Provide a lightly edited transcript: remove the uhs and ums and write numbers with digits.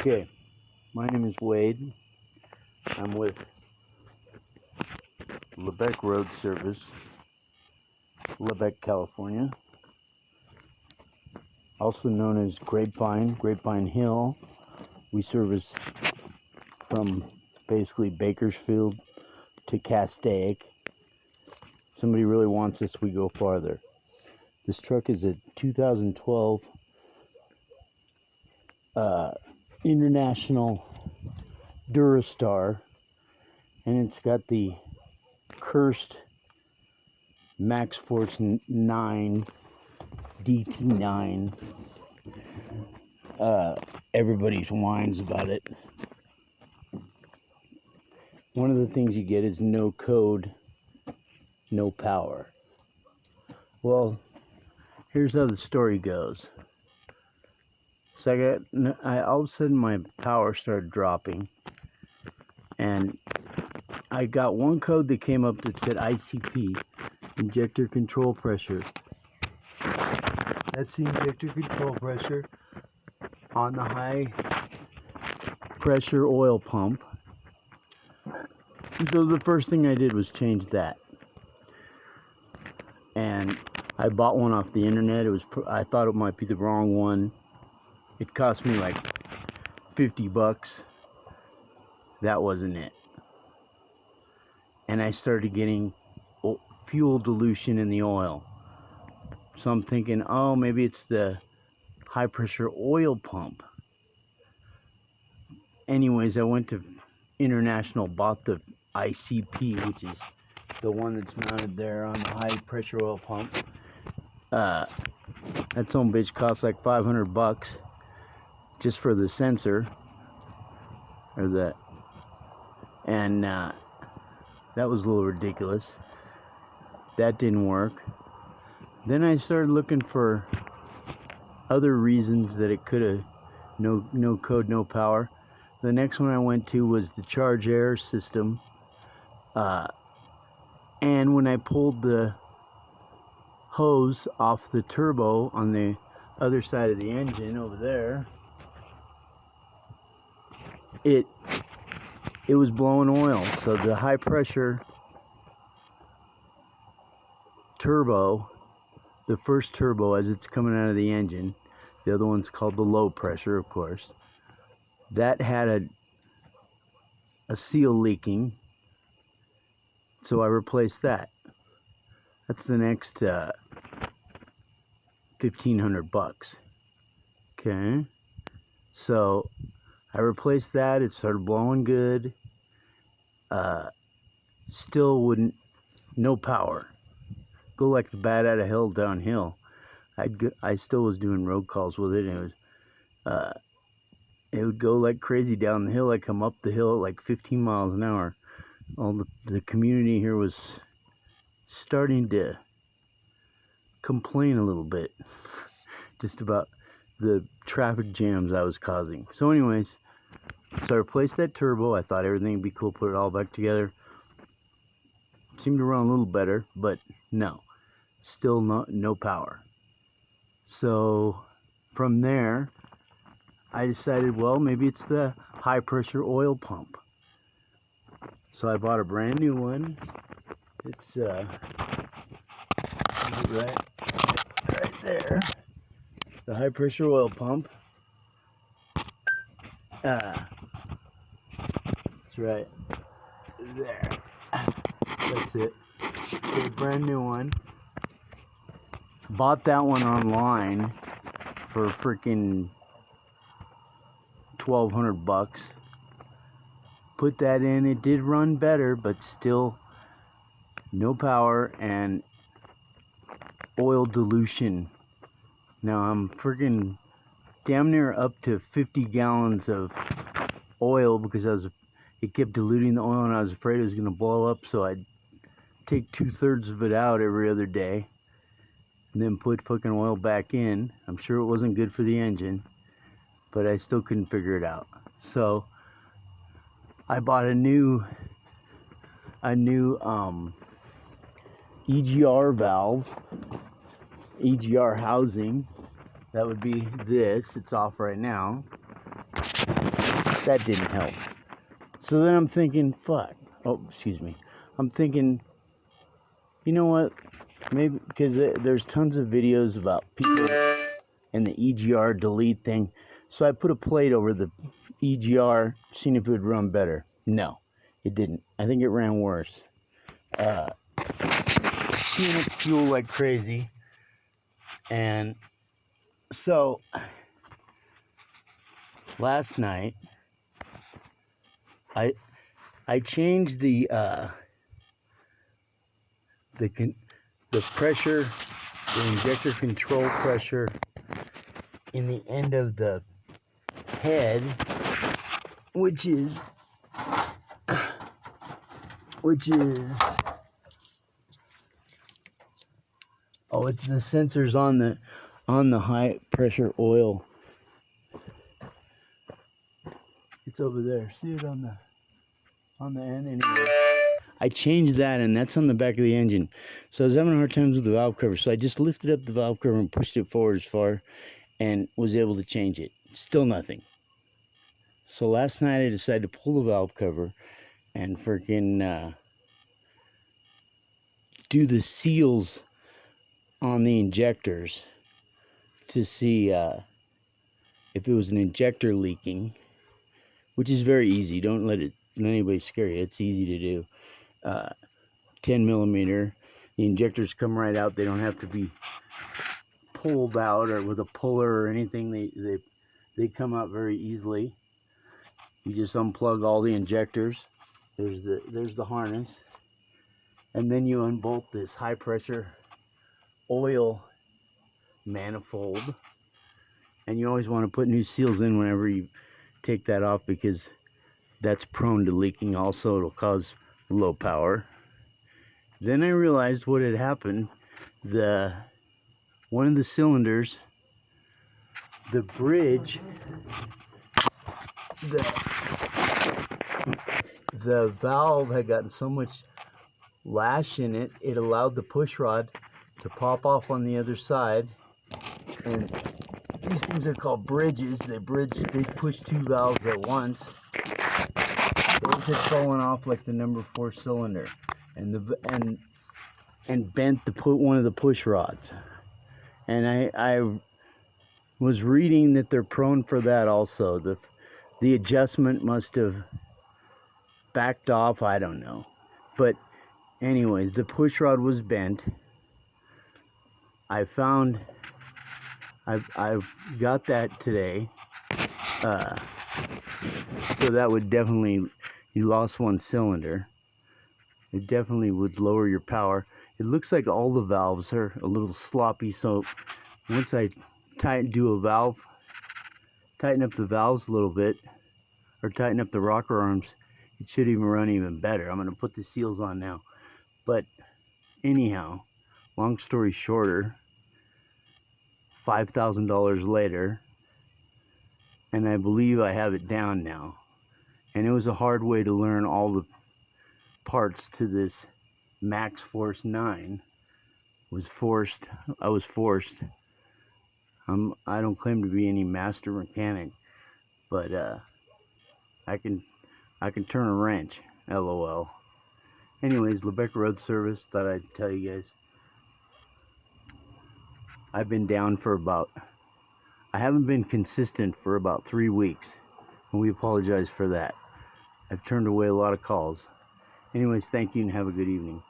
Okay, my name is Wade. I'm with Lebec Road Service, Lebec, California, also known as Grapevine Hill. We service from basically Bakersfield to Castaic. If somebody really wants us, we go farther. This truck is a 2012 International Durastar, and it's got the cursed maxxforce 9 DT9. Everybody whines about it. One of the things you get is no code, no power. Well, here's how the story goes. So all of a sudden my power started dropping, and I got one code that came up that said ICP, injector control pressure. That's the injector control pressure on the high pressure oil pump. So the first thing I did was change that, and I bought one off the internet. I thought it might be the wrong one. It cost me like $50. That wasn't it. And I started getting fuel dilution in the oil. So I'm thinking, oh, maybe it's the high pressure oil pump. Anyways, I went to International, bought the ICP, which is the one that's mounted there on the high pressure oil pump. That some bitch costs like $500 just for the sensor, or that, and that was a little ridiculous. That didn't work. Then I started looking for other reasons that it could have no code, no power. The next one I went to was the charge air system, and when I pulled the hose off the turbo on the other side of the engine over there, it was blowing oil. So the high pressure turbo, the first turbo as it's coming out of the engine, the other one's called the low pressure, of course, that had a seal leaking, so I replaced that. That's the next $1,500. Okay, so I replaced that. It started blowing good. Still wouldn't, no power. Go like the bat out of hell downhill. I still was doing road calls with it, and it would go like crazy down the hill. I come up the hill at like 15 miles an hour. All the community here was starting to complain a little bit just about the traffic jams I was causing. So anyways, so I replaced that turbo. I thought everything would be cool, put it all back together. Seemed to run a little better, but no, still no power. So from there, I decided, well, maybe it's the high pressure oil pump. So I bought a brand new one. It's right there, the high pressure oil pump. That's right there. That's it. It's a brand new one. Bought that one online for freaking $1,200. Put that in. It did run better, but still no power and oil dilution. Now I'm freaking damn near up to 50 gallons of oil because it kept diluting the oil, and I was afraid it was going to blow up, so I'd take 2/3 of it out every other day and then put fucking oil back in. I'm sure it wasn't good for the engine, but I still couldn't figure it out. So I bought a new EGR valve, EGR housing. That would be this. It's off right now. That didn't help. So then I'm thinking, fuck. Oh, excuse me. I'm thinking, you know what? Maybe because there's tons of videos about people and the EGR delete thing. So I put a plate over the EGR, seeing if it would run better. No, it didn't. I think it ran worse. Seeing it fuel like crazy. And so last night I changed the pressure, the injector control pressure in the end of the head, which is oh, it's the sensors on the high pressure oil. It's over there. See it on the end anyway. I changed that, and that's on the back of the engine. So I was having a hard time with the valve cover, so I just lifted up the valve cover and pushed it forward as far and was able to change it. Still nothing. So last night I decided to pull the valve cover and freaking do the seals on the injectors to see if it was an injector leaking, which is very easy. Don't let anybody scare you. It's easy to do. 10 millimeter. The injectors come right out. They don't have to be pulled out or with a puller or anything. They come out very easily. You just unplug all the injectors. There's the harness, and then you unbolt this high pressure oil manifold. And you always want to put new seals in whenever you take that off, because that's prone to leaking. Also, it'll cause low power. Then I realized what had happened. One of the cylinders, the bridge, the valve had gotten so much lash in it, it allowed the push rod to pop off on the other side. And these things are called bridges. They push two valves at once. Those had fallen off like the number 4 cylinder, and bent one of the push rods. And I was reading that they're prone for that also. The adjustment must have backed off. I don't know, but anyways, the push rod was bent. I got that today. So that would definitely, you lost one cylinder. It definitely would lower your power. It looks like all the valves are a little sloppy, so once I tighten up the valves a little bit, or tighten up the rocker arms, it should even run even better. I'm going to put the seals on now. But anyhow, long story shorter, $5,000 later, and I believe I have it down now. And it was a hard way to learn all the parts to this maxxforce 9. I was forced. I don't claim to be any master mechanic, but I can turn a wrench. LOL. Anyways, Lebec Road Service, thought I'd tell you guys. I've been down I haven't been consistent for about 3 weeks, and we apologize for that. I've turned away a lot of calls. Anyways, thank you and have a good evening.